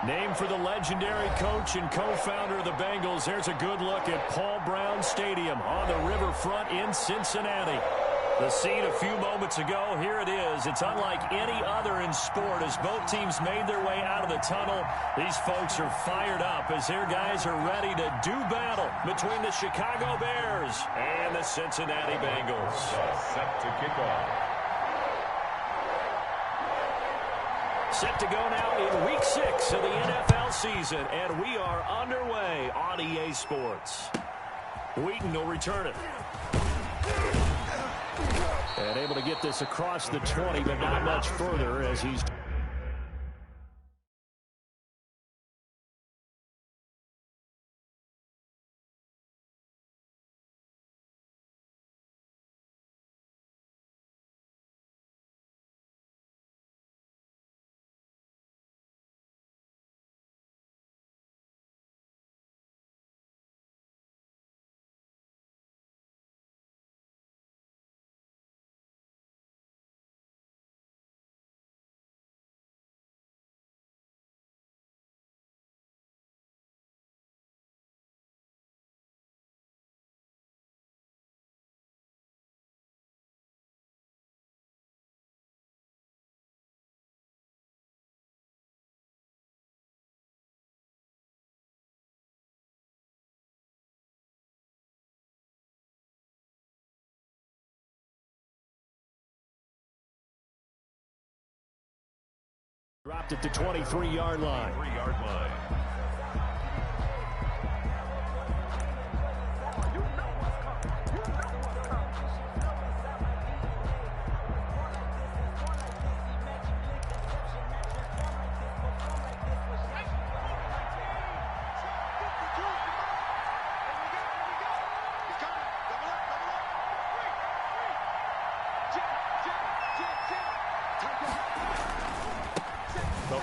Named for the legendary coach and co-founder of the Bengals, there's a good look at Paul Brown Stadium on the riverfront in Cincinnati. The scene a few moments ago, here it is. It's unlike any other in sport as both teams made their way out of the tunnel. These folks are fired up as their guys are ready to do battle between the Chicago Bears and the Cincinnati Bengals. Set to kick off. Set to go now in Week 6 of the NFL season, and we are underway on EA Sports. Wheaton will return it. And able to get this across the 20, but not much further as he's... Dropped at the 23-yard line.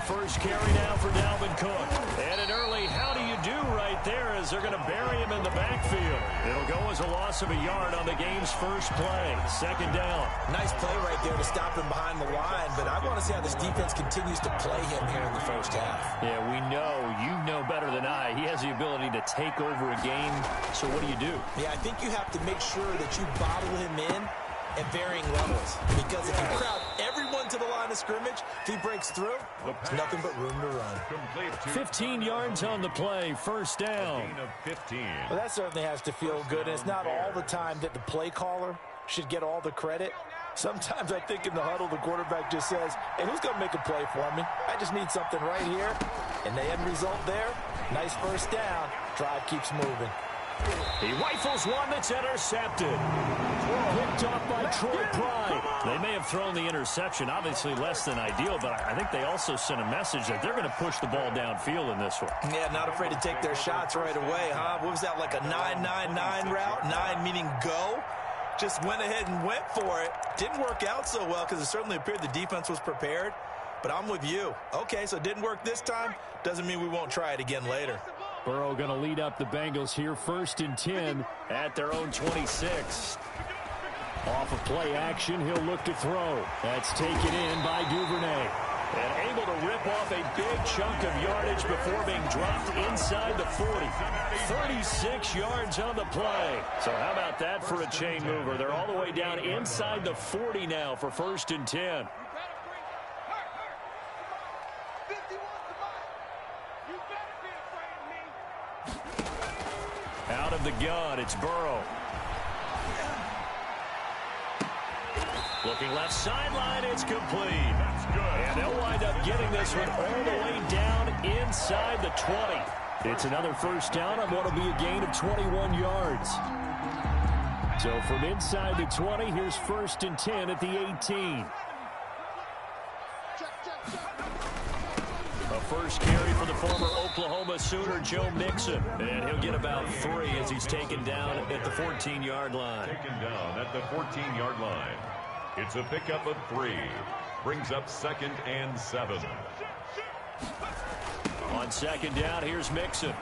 First carry now for Dalvin Cook. And an early how do you do right there as they're going to bury him in the backfield. It'll go as a loss of a yard on the game's first play. Second down. Nice play right there to stop him behind the line, but I want to see how this defense continues to play him here in the first half. Yeah, we know. You know better than I. He has the ability to take over a game. So what do? Yeah, I think you have to make sure that you bottle him in at varying levels. Because if you crowd everyone to the line of scrimmage, if he breaks through, there's nothing but room to run. 15 yards on the play, first down. Gain of 15. Well, that certainly has to feel good, and it's not all the time that the play caller should get all the credit. Sometimes I think in the huddle, the quarterback just says, hey, who's going to make a play for me? I just need something right here. And the end result there, nice first down. Drive keeps moving. He rifles one that's intercepted. Picked off by Troy Pride. They may have thrown the interception, obviously less than ideal, but I think they also sent a message that they're going to push the ball downfield in this one. Yeah, not afraid to take their shots right away, huh? What was that, like a 9-9-9 route? 9 meaning go? Just went ahead and went for it. Didn't work out so well because it certainly appeared the defense was prepared, but I'm with you. Okay, so it didn't work this time. Doesn't mean we won't try it again later. Burrow going to lead up the Bengals here, 1st and 10 at their own 26. Off of play action, he'll look to throw. That's taken in by Duvernay. And able to rip off a big chunk of yardage before being dropped inside the 40. 36 yards on the play. So how about that for a chain mover? They're all the way down inside the 40 now for 1st and 10. Out of the gun, it's Burrow. Looking left sideline, it's complete. That's good. And they'll wind up getting this one all the way down inside the 20. It's another first down on what will be a gain of 21 yards. So from inside the 20, here's 1st and 10 at the 18. A first carry for the former Oklahoma Sooner, Joe Mixon. And he'll get about 3 as he's taken down at the 14-yard line. Taken down at the 14-yard line. It's a pickup of 3. Brings up 2nd and 7. On 2nd down, here's Mixon.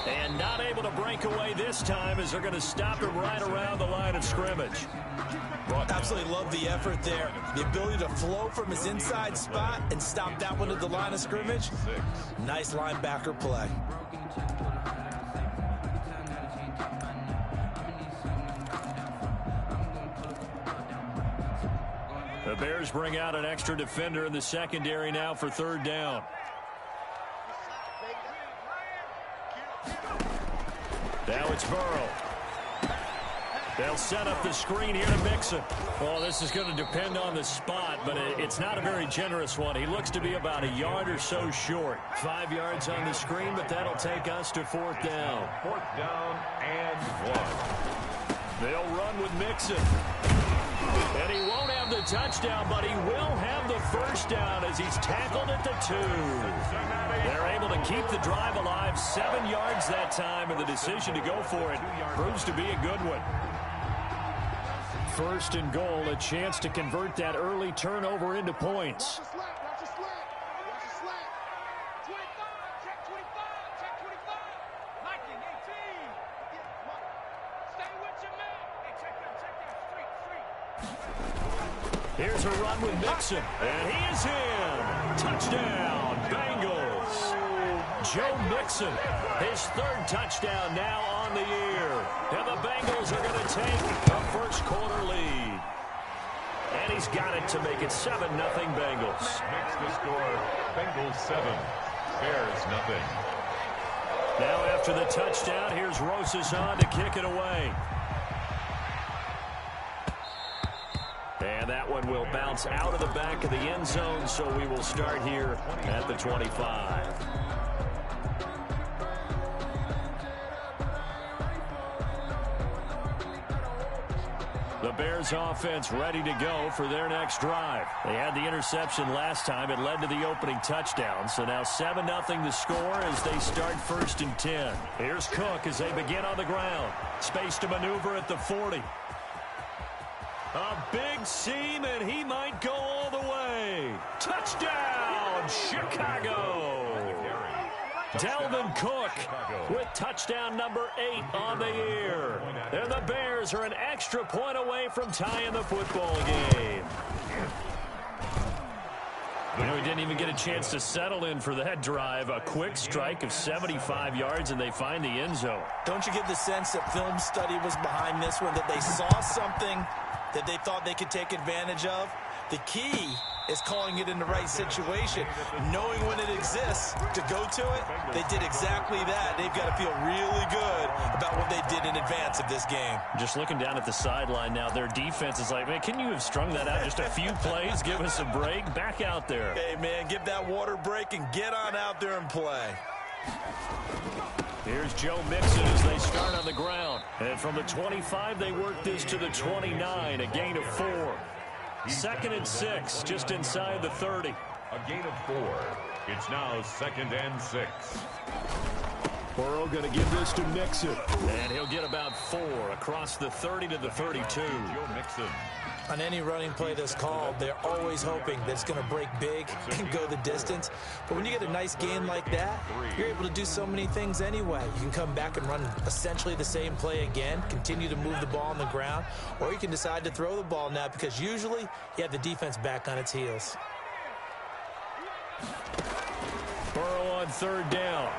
And not able to break away this time as they're going to stop him right around the line of scrimmage. Absolutely love the effort there. The ability to flow from his inside spot and stop that one at the line of scrimmage. Nice linebacker play. The Bears bring out an extra defender in the secondary now for third down. Now it's Burrow. They'll set up the screen here to Mixon. Well, this is going to depend on the spot, but it's not a very generous one. He looks to be about a yard or so short. 5 yards on the screen, but that'll take us to fourth down. Fourth down and 1. They'll run with Mixon. And he won't have the touchdown, but he will have the first down as he's tackled at the 2. They're able to keep the drive alive, 7 yards that time, and the decision to go for it proves to be a good one. First and goal, a chance to convert that early turnover into points. Here's a run with Mixon, and he is in. Touchdown, Bengals. Joe Mixon, his 3rd touchdown now on the year. And the Bengals are going to take a first-quarter lead. And he's got it to make it 7-0 Bengals. Makes the score Bengals 7, Bears nothing. Now after the touchdown, here's Rosas on to kick it away. And that one will bounce out of the back of the end zone, so we will start here at the 25. The Bears offense ready to go for their next drive. They had the interception last time. It led to the opening touchdown. So now 7-0 the score as they start 1st and 10. Here's Cook as they begin on the ground. Space to maneuver at the 40. A big seam, and he might go all the way. Touchdown, Chicago. Delvin Cook with touchdown number 8 on the year. And the Bears are an extra point away from tying the football game. You know, he didn't even get a chance to settle in for that drive. A quick strike of 75 yards, and they find the end zone. Don't you get the sense that film study was behind this one, that they saw something that they thought they could take advantage of? The key is calling it in the right situation, knowing when it exists to go to it. They did exactly that. They've got to feel really good about what they did in advance of this game. Just looking down at the sideline now, their defense is like, man, can you have strung that out just a few plays? Give us a break. Back out there. Hey, man, give that water break and get on out there and play. Here's Joe Mixon as they start on the ground. And from the 25, they work this to the 29, a gain of 4. 2nd and 6, just inside the 30. A gain of 4. It's now 2nd and 6. Burrow going to give this to Mixon. And he'll get about 4 across the 30 to the 32. Joe Mixon. On any running play that's called, they're always hoping that it's going to break big and go the distance. But when you get a nice gain like that, you're able to do so many things anyway. You can come back and run essentially the same play again, continue to move the ball on the ground, or you can decide to throw the ball now because usually you have the defense back on its heels. Burrow on 3rd down.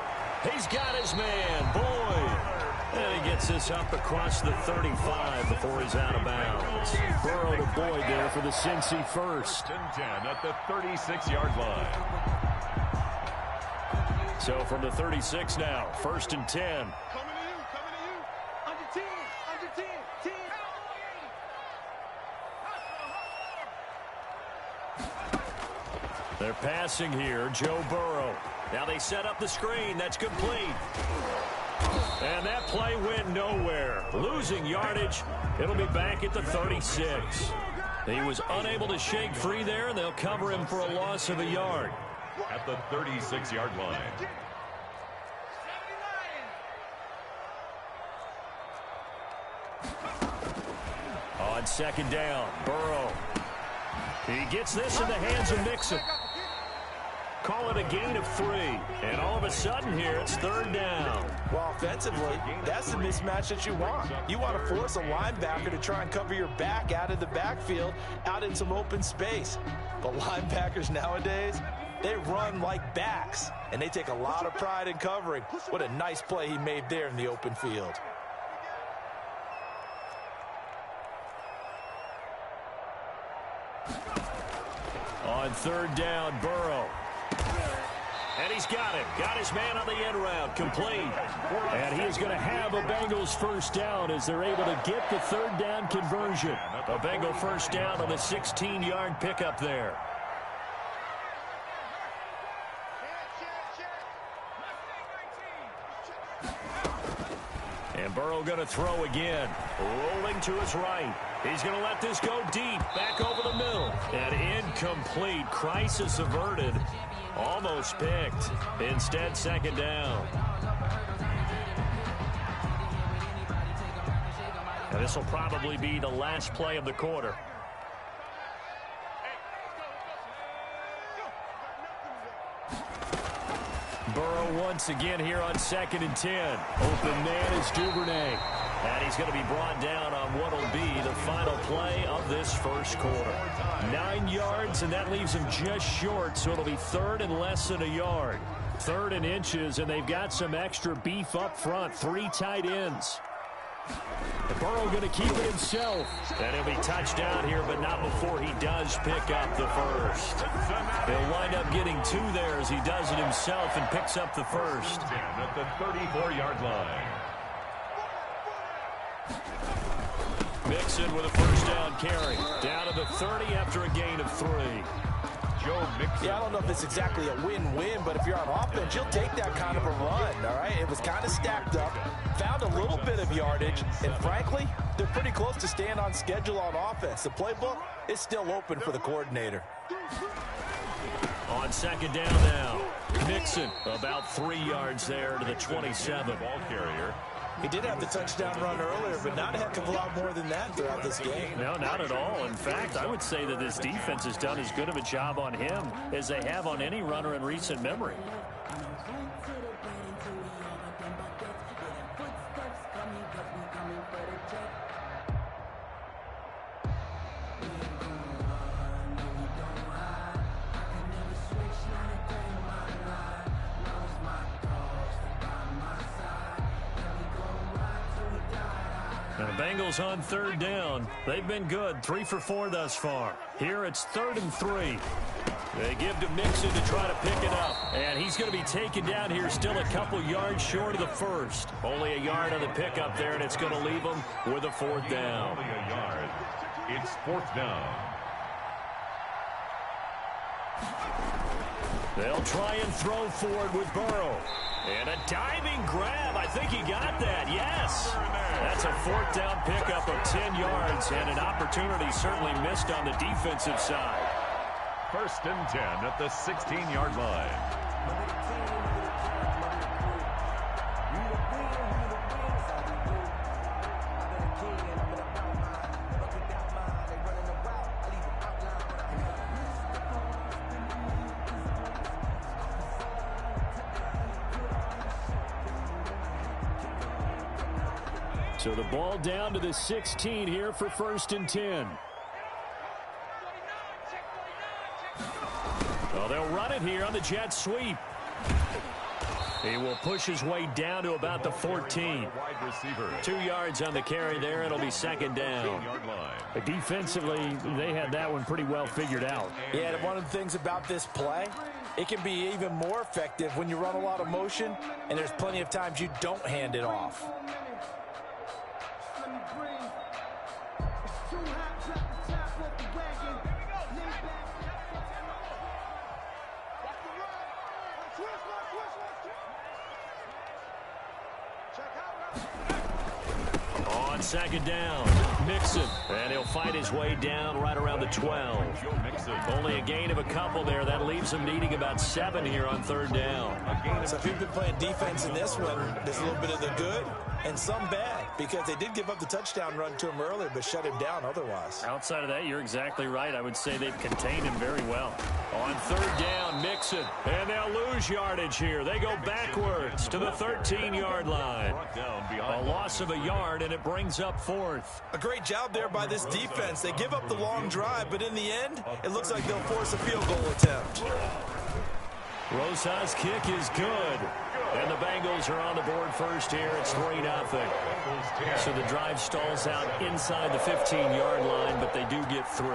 He's got his man, Boyd. And he gets this up across the 35 before he's out of bounds. Burrow to Boyd there for the Cincy first. 1st and 10 at the 36-yard line. So from the 36 now, 1st and 10. Coming to you. Under 10, under 10, 10. They're passing here, Joe Burrow. Now they set up the screen. That's complete. And that play went nowhere. Losing yardage. It'll be back at the 36. He was unable to shake free there, and they'll cover him for a loss of a yard. At the 36-yard line. On 2nd down, Burrow. He gets this in the hands of Mixon. Calling call it a gain of 3. And all of a sudden here, it's 3rd down. Well, offensively, that's the mismatch that you want. You want to force a linebacker to try and cover your back out of the backfield, out in some open space. But linebackers nowadays, they run like backs, and they take a lot of pride in covering. What a nice play he made there in the open field. On 3rd down, Burrow. And he's got it. Got his man on the end route. Complete. And he is going to have a Bengals first down as they're able to get the 3rd down conversion. A Bengal first down on the 16-yard pickup there. And Burrow going to throw again. Rolling to his right. He's going to let this go deep. Back over the middle. And incomplete. Crisis averted. Almost picked. Instead, 2nd down. And this will probably be the last play of the quarter. Burrow once again here on 2nd and 10. Open man is Duvernay. And he's going to be brought down on what will be the final play of this first quarter. 9 yards, and that leaves him just short, so it'll be 3rd and less than a yard. 3rd and inches, and they've got some extra beef up front. 3 tight ends. And Burrow going to keep it himself. And he'll be touchdown here, but not before he does pick up the first. He'll wind up getting 2 there as he does it himself and picks up the first. At the 34-yard line. Mixon with a first down carry. Down to the 30 after a gain of 3. Joe Mixon. Yeah, I don't know if it's exactly a win-win, but if you're on offense, you'll take that kind of a run, all right? It was kind of stacked up, found a little bit of yardage, and frankly, they're pretty close to staying on schedule on offense. The playbook is still open for the coordinator. On 2nd down now, Mixon about 3 yards there to the 27. Ball carrier. He did have the touchdown run earlier, but not a heck of a lot more than that throughout this game. No, not at all. In fact, I would say that this defense has done as good of a job on him as they have on any runner in recent memory. And the Bengals on 3rd down. They've been good, 3 for 4 thus far. Here it's 3rd and 3. They give to Mixon to try to pick it up. And he's going to be taken down here still a couple yards short of the first. Only a yard on the pickup there, and it's going to leave him with a 4th down. Only a yard. It's 4th down. They'll try and throw forward with Burrow. And a diving grab. I think he got that. Yes. That's a 4th down pickup of 10 yards and an opportunity certainly missed on the defensive side. 1st and 10 at the 16-yard line. So the ball down to the 16 here for 1st and 10. Well, they'll run it here on the jet sweep. He will push his way down to about the 14. Wide receiver. 2 yards on the carry there. It'll be 2nd down. Defensively, they had that one pretty well figured out. Yeah, and one of the things about this play, it can be even more effective when you run a lot of motion, and there's plenty of times you don't hand it off. On On second down, Mixon. And he'll fight his way down right around the 12. Only a gain of a couple there. That leaves him needing about 7 here on third down. So if you've been playing defense in this one, there's a little bit of the good and some bad, because they did give up the touchdown run to him earlier, but shut him down otherwise. Outside of that, you're exactly right. I would say they've contained him very well. On third down, Mixon. And they'll lose yardage here. They go backwards to the 13-yard line. A loss of a yard, and it brings up fourth. A great job there by this defense. They give up the long drive, but in the end, it looks like they'll force a field goal attempt. Rosa's kick is good. And the Bengals are on the board first here. It's 3-0. So the drive stalls out inside the 15-yard line, but they do get 3.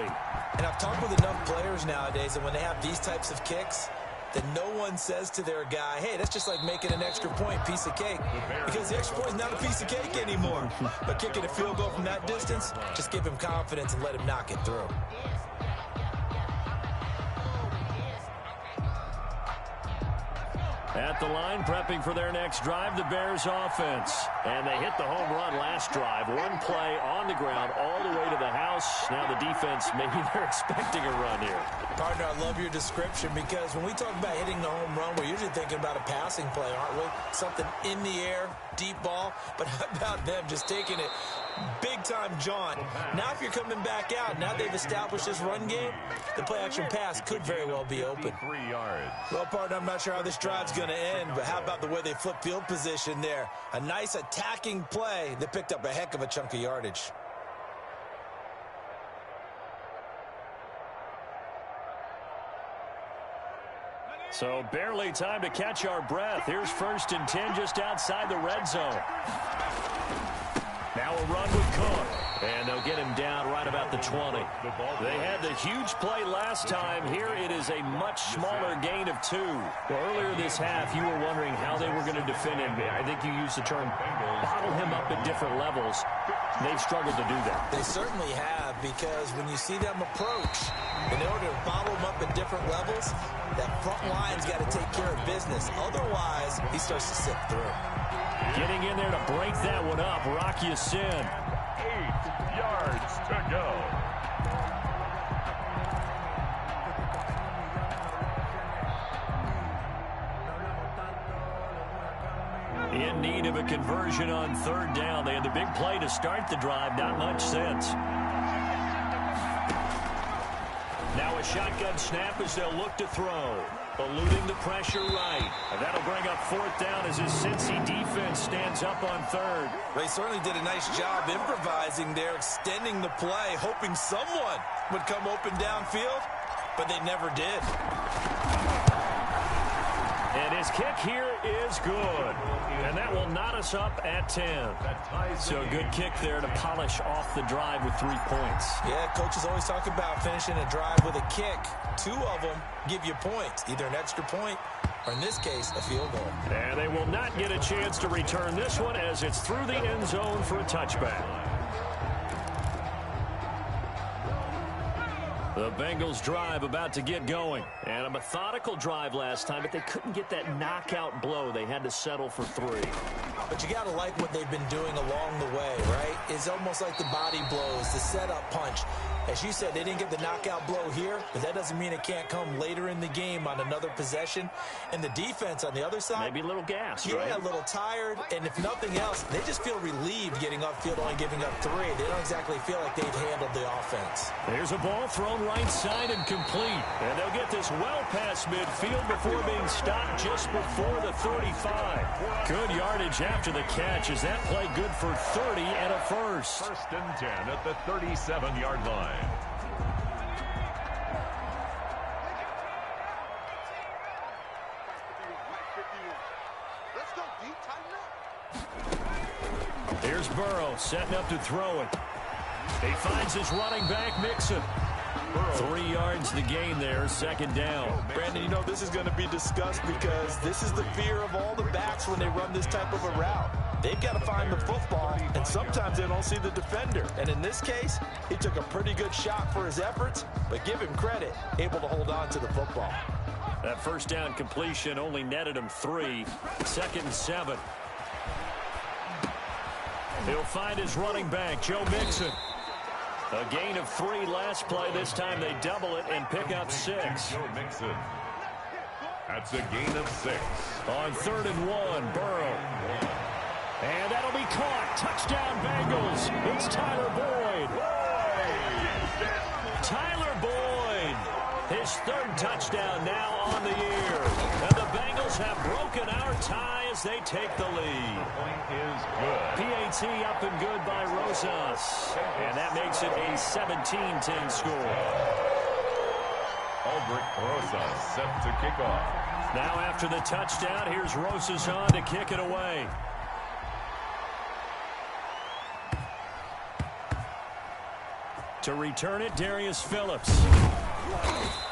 And I've talked with enough players nowadays that when they have these types of kicks, that no one says to their guy, hey, that's just like making an extra point, piece of cake. Because the extra point is not a piece of cake anymore. But kicking a field goal from that distance, just give him confidence and let him knock it through. At the line, prepping for their next drive, the Bears offense. And they hit the home run last drive. One play on the ground all the way to the house. Now the defense, maybe they're expecting a run here. Partner, I love your description, because when we talk about hitting the home run, we're usually thinking about a passing play, aren't we? Something in the air, deep ball. But how about them just taking it big-time jaunt? Now if you're coming back out, now they've established this run game, the play-action pass could very well be open. 3 yards. Well, partner, I'm not sure how this drive's going to end, but how about the way they flip field position there? A nice attacking play that picked up a heck of a chunk of yardage. So barely time to catch our breath. Here's 1st and 10 just outside the red zone. Now a run with Cook. And they'll get him down right about the 20. They had the huge play last time. Here it is a much smaller gain of 2. Well, earlier this half, you were wondering how they were going to defend him. I think you used the term bottle him up at different levels. They've struggled to do that. They certainly have, because when you see them approach, in order to bottle him up at different levels, that front line's got to take care of business. Otherwise, he starts to slip through. Getting in there to break that one up, Rock Ya-Sin. 8 yards to go. In need of a conversion on third down. They had the big play to start the drive. Not much sense. Now a shotgun snap as they'll look to throw. Eluding the pressure right. And that'll bring up 4th down as his Cincy defense stands up on third. They certainly did a nice job improvising there, extending the play, hoping someone would come open downfield, but they never did. And his kick here is good. And that will knot us up at 10. So a good kick there to polish off the drive with 3 points. Yeah, coaches always talk about finishing a drive with a kick. 2 of them give you points, either an extra point or, in this case, a field goal. And they will not get a chance to return this one as it's through the end zone for a touchback. The Bengals drive about to get going. And a methodical drive last time, but they couldn't get that knockout blow. They had to settle for 3. But you got to like what they've been doing along the way, right? It's almost like the body blows, the setup punch. As you said, they didn't get the knockout blow here, but that doesn't mean it can't come later in the game on another possession. And the defense on the other side, maybe a little gas, yeah, right? a little tired. And if nothing else, they just feel relieved getting upfield, only giving up 3. They don't exactly feel like they've handled the offense. There's a ball thrown right side and complete. And they'll get this well past midfield before being stopped just before the 35. Good yardage after the catch. Is that play good for 30 and a first? 1st and 10 at the 37-yard line. Here's Burrow setting up to throw it. He finds his running back, Mixon. 3 yards to gain there, 2nd down. Brandon, you know this is going to be discussed because this is the fear of all the backs when they run this type of a route. They've got to find the football, and sometimes they don't see the defender. And in this case, he took a pretty good shot for his efforts, but give him credit, able to hold on to the football. That 1st down completion only netted him 3. 2nd and 7. He'll find his running back, Joe Mixon. A gain of 3 last play. This time they double it and pick up 6. Joe Mixon. That's a gain of 6. On 3rd and 1, Burrow. And that'll be caught. Touchdown, Bengals. It's Tyler Boyd. Tyler Boyd. His 3rd touchdown now on the year. And the Bengals have broken our tie as they take the lead. The point is good. PAT up and good by Rosas. And that makes it a 17-10 score. Aldrich Rosas set to kick off. Now after the touchdown, here's Rosas on to kick it away. To return it, Darius Phillips.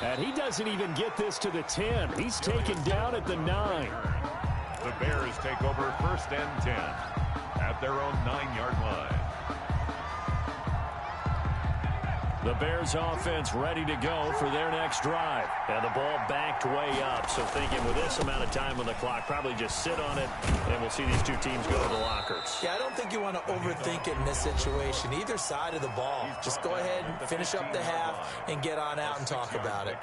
And he doesn't even get this to the 10. He's taken down at the 9. The Bears take over 1st and 10 at their own 9-yard line. The Bears offense ready to go for their next drive. And the ball backed way up. So thinking with this amount of time on the clock, probably just sit on it, and we'll see these two teams go to the lockers. Yeah, I don't think you want to overthink it in this situation. Either side of the ball. Just go ahead and finish up the half and get on out and talk about it.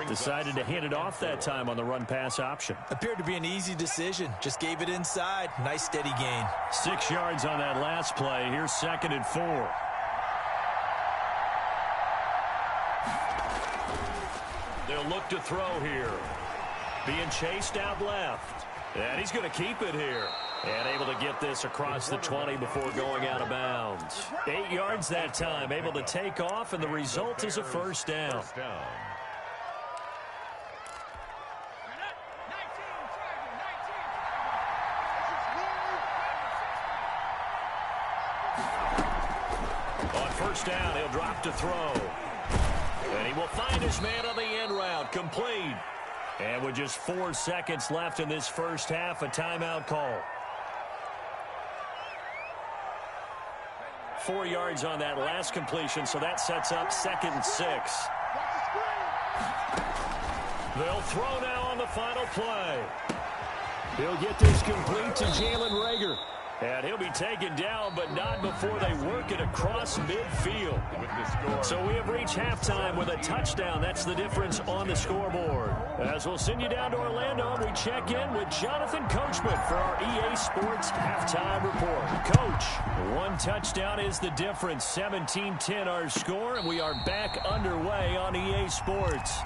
Decided to hand it off that time on the run-pass option. Appeared to be an easy decision. Just gave it inside. Nice steady gain. 6 yards on that last play. Here's 2nd and 4. They'll look to throw here. Being chased out left. And he's going to keep it here. And able to get this across the 20 before going out of bounds. 8 yards that time. Able to take off, and the result is a first down. On first down, he'll drop to throw. And he will find his man on the end route. Complete. And with just 4 seconds left in this first half, a timeout call. 4 yards on that last completion, so that sets up 2nd and 6. They'll throw now on the final play. He'll get this complete to Jalen Reagor. And he'll be taken down, but not before they work it across midfield. So we have reached halftime with a touchdown. That's the difference on the scoreboard. As we'll send you down to Orlando, we check in with Jonathan Coachman for our EA Sports Halftime Report. Coach, 1 touchdown is the difference. 17-10 our score, and we are back underway on EA Sports.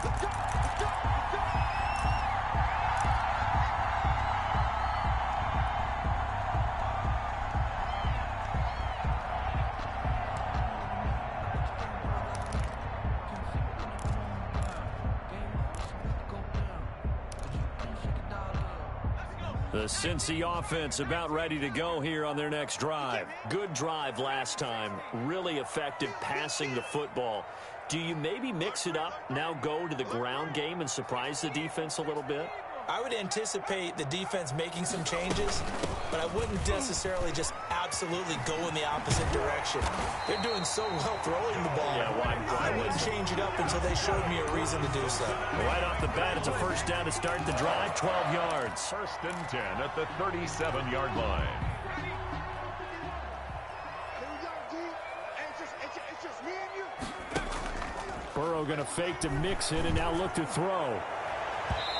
The Cincy offense about ready to go here on their next drive. Good drive last time. Really effective passing the football. Do you maybe mix it up, now go to the ground game and surprise the defense a little bit? I would anticipate the defense making some changes, but I wouldn't necessarily just absolutely go in the opposite direction. They're doing so well throwing the ball. Yeah, I wouldn't change it up until they showed me a reason to do so. Right off the bat, it's a first down to start the drive, 12 yards. 1st and 10 at the 37-yard line. Burrow going to fake to Mixon and now look to throw.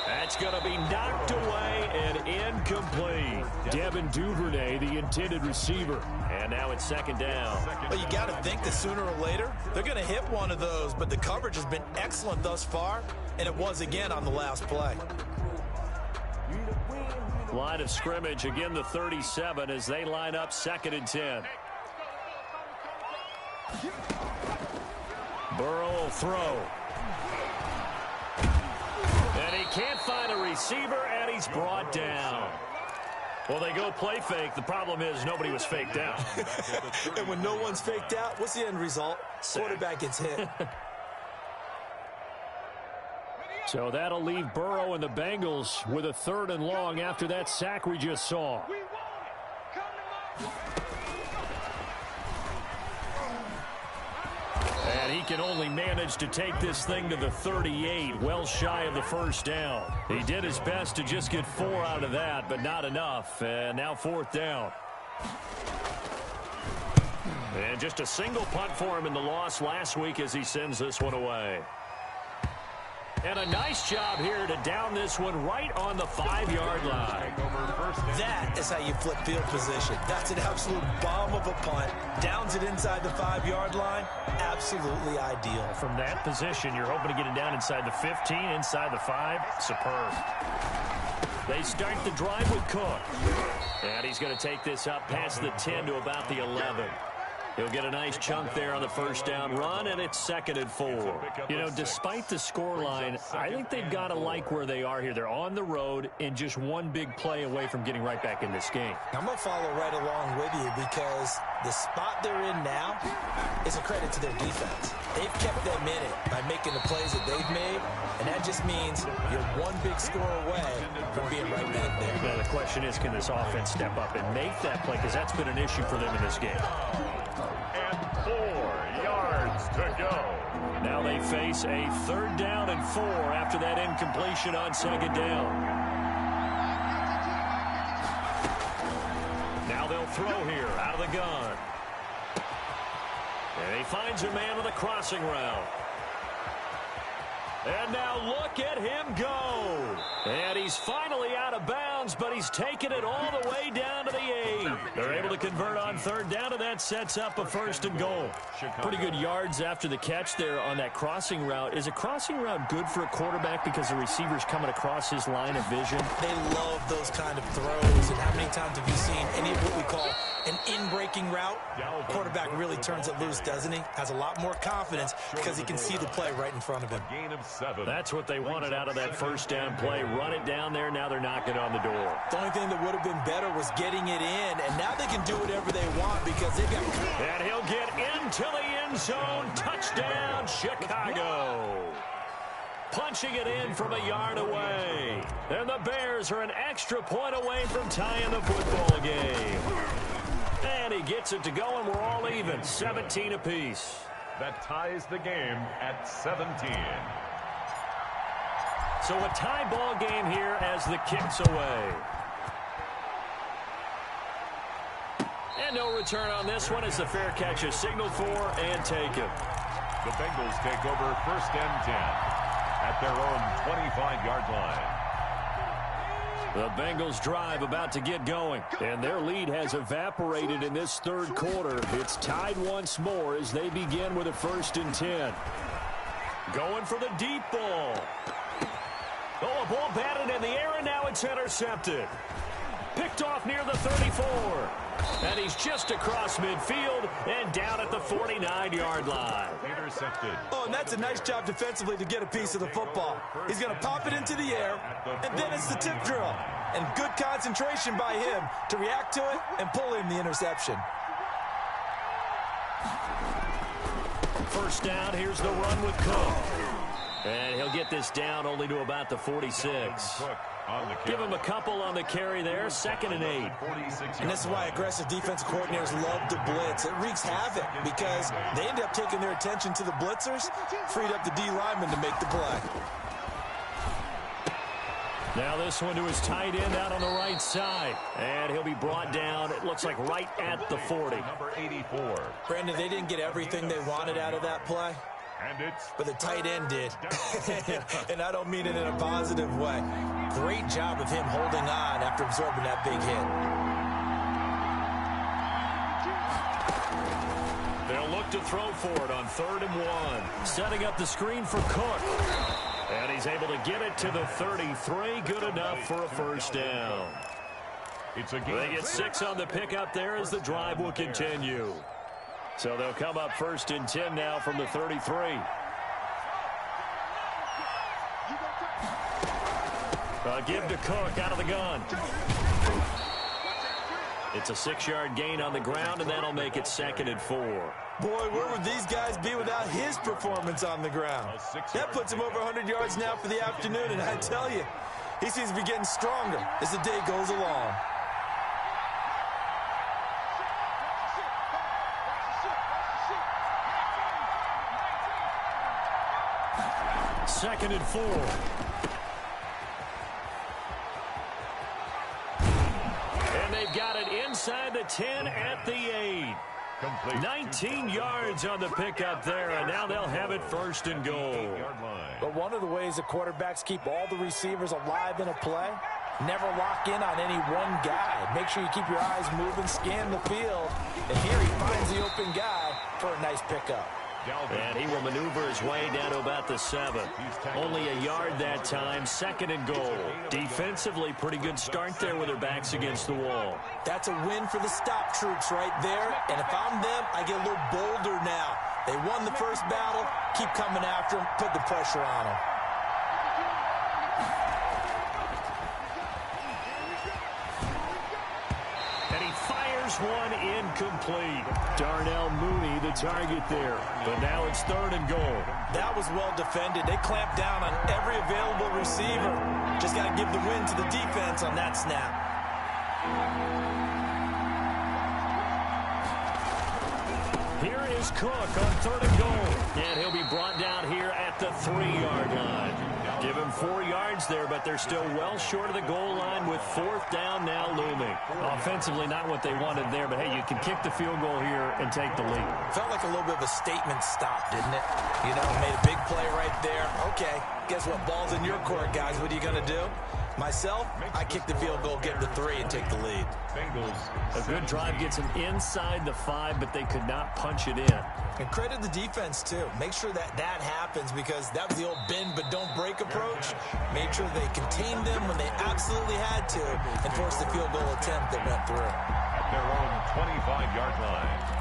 That's going to be knocked away and incomplete. Devin Duvernay, the intended receiver. And now it's 2nd down. Well, you got to think that sooner or later, they're going to hit one of those, but the coverage has been excellent thus far, and it was again on the last play. Line of scrimmage, again the 37 as they line up 2nd and 10. Burrow will throw. And he can't find a receiver, and he's brought down. Well, they go play fake. The problem is nobody was faked out. And when no one's faked out, what's the end result? Quarterback gets hit. So that'll leave Burrow and the Bengals with a 3rd and long after that sack we just saw. And he can only manage to take this thing to the 38, well shy of the first down. He did his best to just get 4 out of that, but not enough. And now 4th down. And just a single punt for him in the loss last week as he sends this one away. And a nice job here to down this one right on the 5-yard line. That is how you flip field position. That's an absolute bomb of a punt. Downs it inside the 5-yard line. Absolutely ideal. From that position, you're hoping to get it down inside the 15, inside the 5. Superb. They start the drive with Cook. And he's going to take this up past the 10 to about the 11. He'll get a nice chunk there on the first down run, and it's 2nd and 4. You know, despite the scoreline, I think they've got to like where they are here. They're on the road and just one big play away from getting right back in this game. I'm going to follow right along with you because the spot they're in now is a credit to their defense. They've kept them in it by making the plays that they've made, and that just means you're one big score away from being right back there. Now, the question is, can this offense step up and make that play? Because that's been an issue for them in this game. And 4 yards to go. Now they face a 3rd down and 4 after that incompletion on 2nd down. Now they'll throw here out of the gun. And he finds a man with a crossing route. And now look at him go. And he's finally out of bounds, but he's taken it all the way down to the 8. They're able to convert on 3rd down, and that sets up a 1st and goal. Pretty good yards after the catch there on that crossing route. Is a crossing route good for a quarterback because the receiver's coming across his line of vision? They love those kind of throws. And how many times have you seen any of what we call an in-breaking route? Quarterback really turns it loose, doesn't he? Has a lot more confidence because he can see the play right in front of him. Gain of 7. That's what they wanted out of that 1st down play. Run it down there. Now they're knocking on the door. The only thing that would have been better was getting it in, and now they can do whatever they want because they've got... And he'll get into the end zone. Touchdown, Chicago. Punching it in from a yard away. And the Bears are an extra point away from tying the football game. And he gets it to go, and we're all even. 17 apiece. That ties the game at 17. So a tie ball game here as the kick's away. And no return on this one as the fair catch is signaled for and taken. The Bengals take over 1st and 10 at their own 25-yard line. The Bengals drive about to get going, and their lead has evaporated in this 3rd quarter. It's tied once more as they begin with a 1st and 10. Going for the deep ball. Oh, a ball batted in the air, and now it's intercepted. Picked off near the 34. And he's just across midfield and down at the 49-yard line. Intercepted. Oh, and that's a nice job defensively to get a piece of the football. He's going to pop it into the air, and then it's the tip drill. And good concentration by him to react to it and pull in the interception. 1st down, here's the run with Cook. And he'll get this down only to about the 46. Give him a couple on the carry there. 2nd and 8. And this is why aggressive defensive coordinators love to blitz. It wreaks havoc because they end up taking their attention to the blitzers, freed up the D lineman to make the play. Now this one to his tight end out on the right side. And he'll be brought down, it looks like right at the 40. Number 84. Brandon, they didn't get everything they wanted out of that play. But the tight end did. And I don't mean it in a positive way. Great job of him holding on after absorbing that big hit. They'll look to throw for it on 3rd and 1. Setting up the screen for Cook. And he's able to get it to the 33. Good enough for a 1st down. They get 6 on the pickup there as the drive will continue. So they'll come up 1st and 10 now from the 33. Give to Cook out of the gun. It's a 6-yard gain on the ground, and that'll make it 2nd and 4. Boy, where would these guys be without his performance on the ground? That puts him over 100 yards now for the afternoon, and I tell you, he seems to be getting stronger as the day goes along. Second and 4. And they've got it inside the 10 at the 8. Complete. 19 yards on the pickup there, and now they'll have it first and goal. But one of the ways the quarterbacks keep all the receivers alive in a play, never lock in on any one guy. Make sure you keep your eyes moving, scan the field, and here he finds the open guy for a nice pickup. And he will maneuver his way down to about the 7. Only a yard that time, second and goal. Defensively, pretty good start there with their backs against the wall. That's a win for the stop troops right there. And if I'm them, I get a little bolder now. They won the first battle. Keep coming after them. Put the pressure on them. And he fires one incomplete. Darnell Mooney, the target there. But now it's third and goal. That was well defended. They clamped down on every available receiver. Just got to give the win to the defense on that snap. Here is Cook on third and goal. And he'll be brought down here at the 3-yard line. Give him 4 yards there, but they're still well short of the goal line with fourth down now looming. Offensively, not what they wanted there, but hey, you can kick the field goal here and take the lead. Felt like a little bit of a statement stop, didn't it? You know, made a big play right there. Okay, guess what? Ball's in your court, guys. What are you going to do? Myself, I kick the field goal, get the 3, and take the lead. A good drive gets them inside the 5, but they could not punch it in. And credit the defense, too. Make sure that happens because that was the old bend but don't break approach. Made sure they contained them when they absolutely had to and forced the field goal attempt that went through. At their own 25-yard line.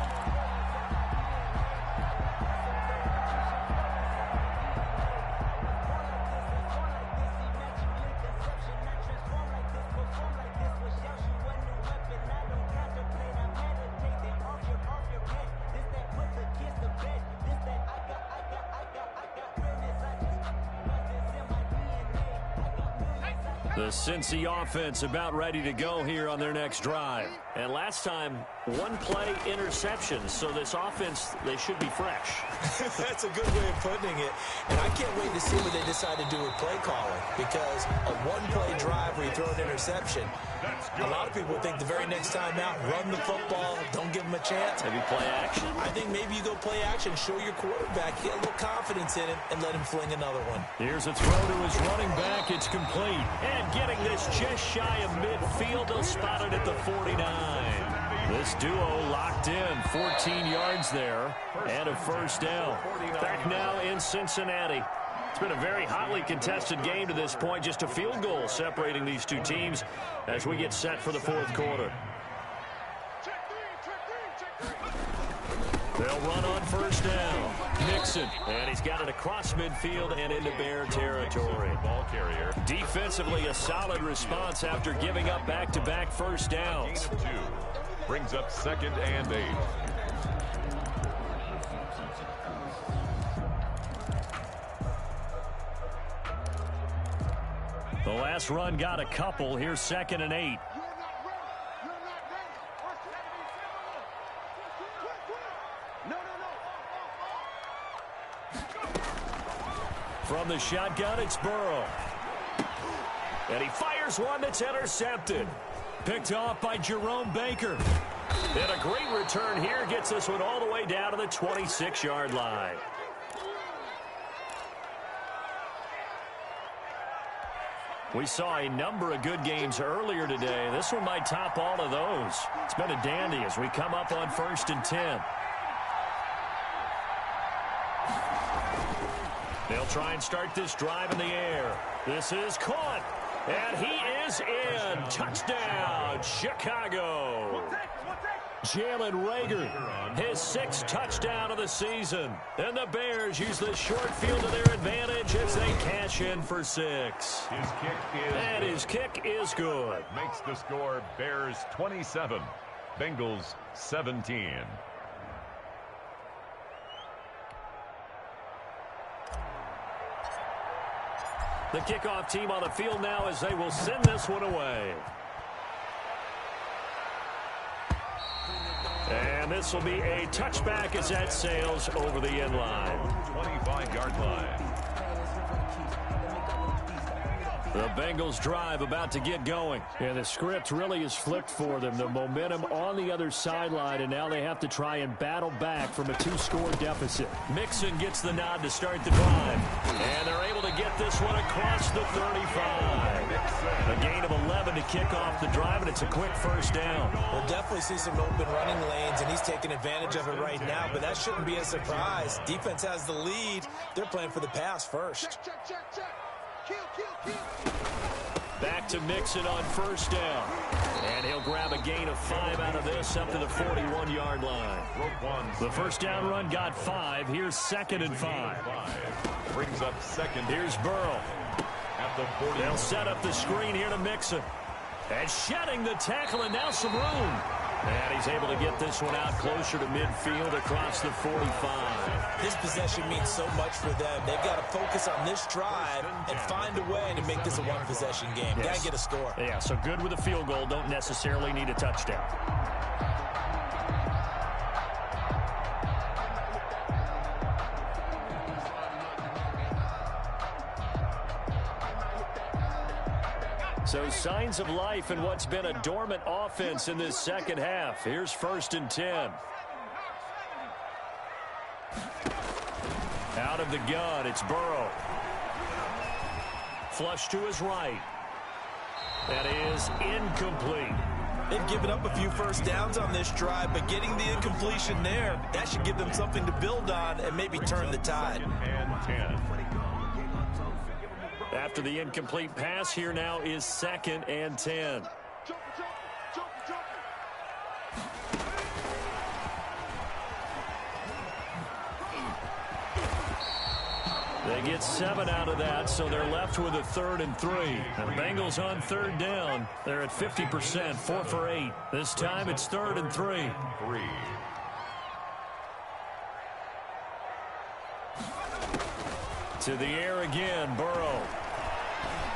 The Cincy offense about ready to go here on their next drive. And last time, one play interception. So this offense, they should be fresh. That's a good way of putting it. And I can't wait to see what they decide to do with play calling. Because a one-play drive where you throw an interception, a lot of people think the very next time out, run the football, don't give them a chance. Maybe play action. I think maybe you go play action, show your quarterback, get a little confidence in him, and let him fling another one. Here's a throw to his running back. It's complete. And getting this just shy of midfield, they'll spot it at the 49. This duo locked in, 14 yards there, and a first down. Back now in Cincinnati. It's been a very hotly contested game to this point. Just a field goal separating these two teams as we get set for the fourth quarter. They'll run on first down. Mixon, and he's got it across midfield and into Bear territory. Ball carrier. Defensively, a solid response after giving up back-to-back first downs. 2 brings up 2nd and 8. The last run got a couple. Here's 2nd and 8. From the shotgun, it's Burrow. And he fires one that's intercepted. Picked off by Jerome Baker. And a great return here gets this one all the way down to the 26-yard line. We saw a number of good games earlier today. This one might top all of those. It's been a dandy as we come up on 1st and 10. They'll try and start this drive in the air. This is caught. And he is in. Touchdown, Chicago. Jalen Reagor, his 6th touchdown of the season. And the Bears use the short field to their advantage as they cash in for 6. His kick is good. Makes the score Bears 27, Bengals 17. The kickoff team on the field now as they will send this one away. And this will be a touchback as that sails over the end line. 25-yard line. The Bengals drive about to get going. And the script really is flipped for them. The momentum on the other sideline, and now they have to try and battle back from a 2-score deficit. Mixon gets the nod to start the drive. And they're able to get this one across the 35. A gain of 11 to kick off the drive, and it's a quick first down. We'll definitely see some open running lanes, and he's taking advantage of it right now, but that shouldn't be a surprise. Defense has the lead. They're playing for the pass first. Check. Kill. Back to Mixon on first down. And he'll grab a gain of 5 out of this up to the 41-yard line. The first down run got 5. Here's 2nd and 5. Brings up second. Here's Burrow. At the 40. They'll set up the screen here to Mixon. And shedding the tackle, and now some room. And he's able to get this one out closer to midfield across the 45. This possession means so much for them. They've got to focus on this drive and find a way to make this a one-possession game. Yes. Got to get a score. Yeah, so good with a field goal. Don't necessarily need a touchdown. So signs of life in what's been a dormant offense in this second half. Here's 1st and 10. Out of the gun, it's Burrow. Flush to his right. That is incomplete. They've given up a few first downs on this drive, but getting the incompletion there, that should give them something to build on and maybe turn the tide. And 10. After the incomplete pass, here now is 2nd and 10. They get 7 out of that, so they're left with a 3rd and 3. The Bengals on 3rd down. They're at 50%, 4 for 8. This time it's 3rd and 3. To the air again, Burrow.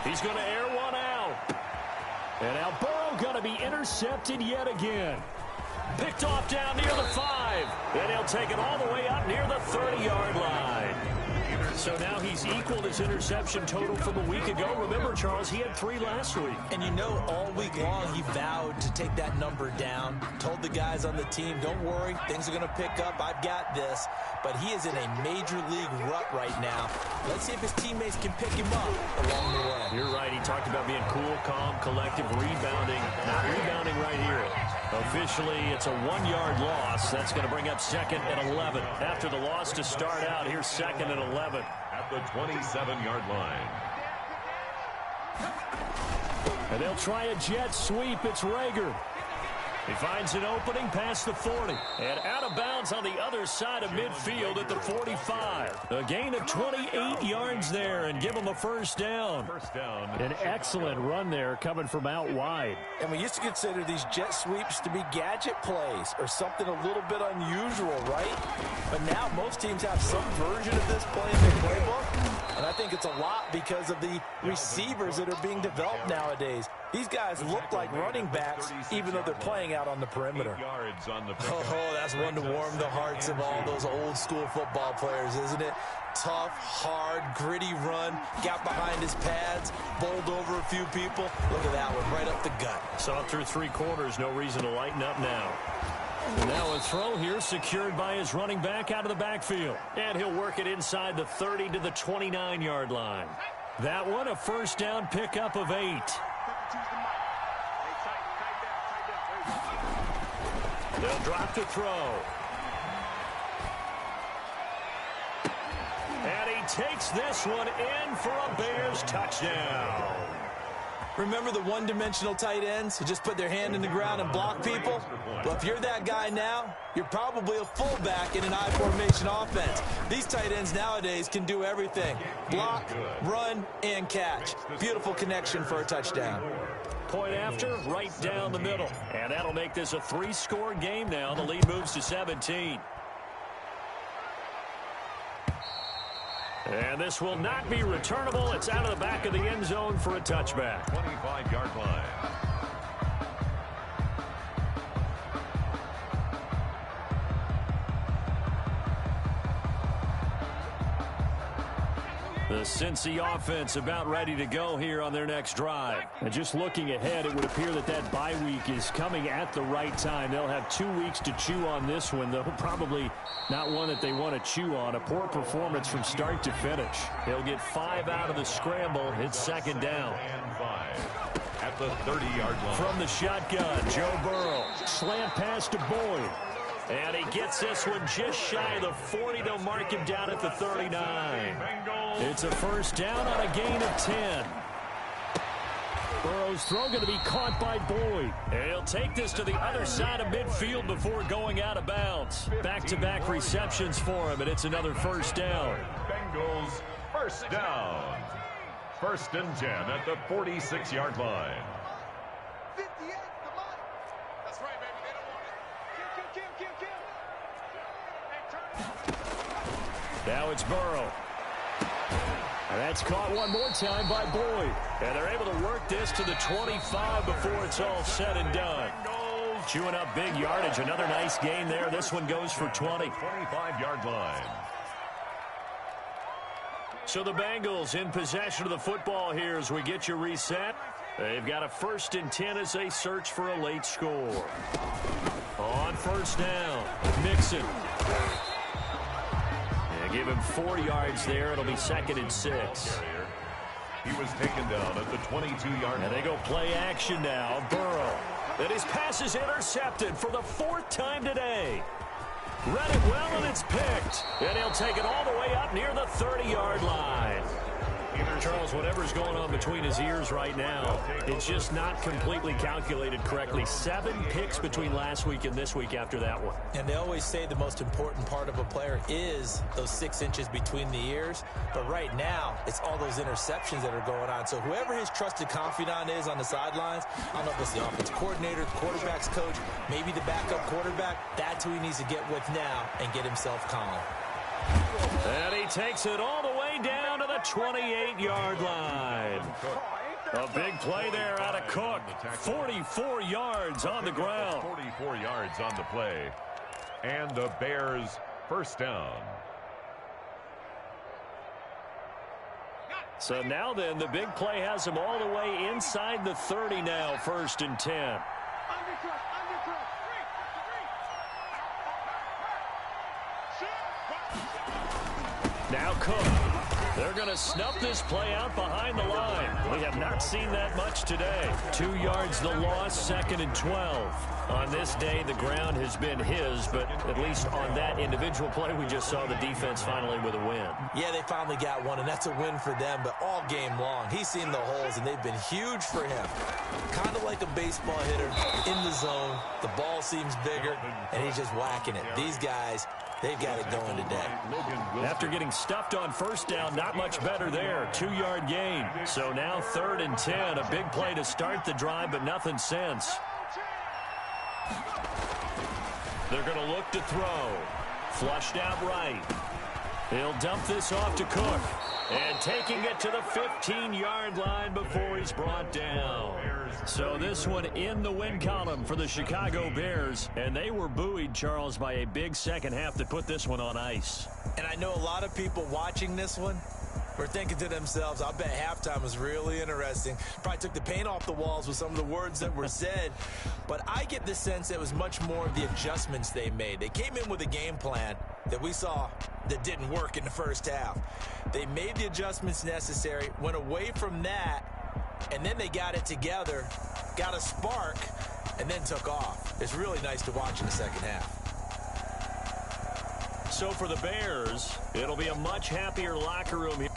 He's going to air one out. And now Burrow going to be intercepted yet again. Picked off down near the 5. And he'll take it all the way up near the 30-yard line. So now he's equaled his interception total from a week ago. Remember, Charles, he had 3 last week. And you know, all week long he vowed to take that number down. Told the guys on the team, don't worry, things are going to pick up. I've got this. But he is in a major league rut right now. Let's see if his teammates can pick him up along the way. You're right. He talked about being cool, calm, collective, rebounding. Not rebounding right here. Officially, it's a 1-yard loss. That's going to bring up 2nd and 11. After the loss to start out, here's 2nd and 11. At the 27-yard line. And they'll try a jet sweep. It's Reagor. He finds an opening past the 40. And out of bounds on the other side of midfield at the 45. A gain of 28 yards there and give him a first down. An excellent run there coming from out wide. And we used to consider these jet sweeps to be gadget plays or something a little bit unusual, right? But now most teams have some version of this play in their playbook. And I think it's a lot because of the receivers that are being developed nowadays. These guys look like running backs, even though they're playing out on the perimeter. Oh, that's one to warm the hearts of all those old-school football players, isn't it? Tough, hard, gritty run, got behind his pads, bowled over a few people. Look at that one, right up the gut. Saw through 3 quarters, no reason to lighten up now. Now a throw here secured by his running back out of the backfield. And he'll work it inside the 30 to the 29-yard line. That one, a first down pickup of 8. They'll drop to throw. And he takes this one in for a Bears touchdown. Remember the one-dimensional tight ends who just put their hand in the ground and block people? Well, if you're that guy now, you're probably a fullback in an I-formation offense. These tight ends nowadays can do everything. Block, run, and catch. Beautiful connection for a touchdown. Point after, right down the middle. And that'll make this a 3-score game now. The lead moves to 17. And this will not be returnable. It's out of the back of the end zone for a touchback. 25-yard line. The Cincy offense about ready to go here on their next drive. And just looking ahead, it would appear that that bye week is coming at the right time. They'll have 2 weeks to chew on this one, though probably not one that they want to chew on. A poor performance from start to finish. They'll get 5 out of the scramble. It's second down. And 5 at the 30-yard line. From the shotgun, Joe Burrow. Slant pass to Boyd. And he gets this one just shy of the 40. They'll mark him down at the 39. It's a first down on a gain of 10. Burrow's throw going to be caught by Boyd. And he'll take this to the other side of midfield before going out of bounds. Back-to-back receptions for him, and it's another first down. Bengals first down. First and 10 at the 46-yard line. 58, come on. That's right, baby. They don't want it. Kill. Hey, turn. Now it's Burrow. And that's caught one more time by Boyd. And they're able to work this to the 25 before it's all said and done. Chewing up big yardage. Another nice gain there. This one goes for 20. 25-yard line. So the Bengals in possession of the football here as we get you reset. They've got a first and 10 as they search for a late score. On first down, Mixon. And give him 4 yards there. It'll be second and 6. He was taken down at the 22-yard line. And they go play action now. Burrow. And his pass is intercepted for the 4th time today. Read it well, and it's picked. And he'll take it all the way up near the 30-yard line. Charles, whatever's going on between his ears right now, it's just not completely calculated correctly. 7 picks between last week and this week after that one. And they always say the most important part of a player is those 6 inches between the ears. But right now, it's all those interceptions that are going on. So whoever his trusted confidant is on the sidelines, I don't know if it's the offense coordinator, the quarterback's coach, maybe the backup quarterback, that's who he needs to get with now and get himself calm. And he takes it all the way down to the 28-yard line. A big play there out of Cook. 44 yards on the ground. 44 yards on the play. And the Bears first down. So now then, the big play has him all the way inside the 30 now, first and 10. Now Cook. They're going to snuff this play out behind the line. We have not seen that much today. 2 yards the loss, second and 12. On this day, the ground has been his, but at least on that individual play, we just saw the defense finally with a win. Yeah, they finally got one, and that's a win for them, but all game long, he's seen the holes, and they've been huge for him. Kind of like a baseball hitter in the zone. The ball seems bigger, and he's just whacking it. These guys, they've got it going today. After getting stuffed on first down, not much better there. 2-yard gain. So now third and 10. A big play to start the drive, but nothing since. They're going to look to throw. Flushed out right. He'll dump this off to Cook. And taking it to the 15-yard line before he's brought down. So this one in the win column for the Chicago Bears. And they were buoyed, Charles, by a big second half that put this one on ice. And I know a lot of people watching this one were thinking to themselves, I bet halftime was really interesting. Probably took the paint off the walls with some of the words that were said. But I get the sense it was much more of the adjustments they made. They came in with a game plan that we saw that didn't work in the first half. They made the adjustments necessary, went away from that, and then they got it together, got a spark, and then took off. It's really nice to watch in the second half. So for the Bears, it'll be a much happier locker room here.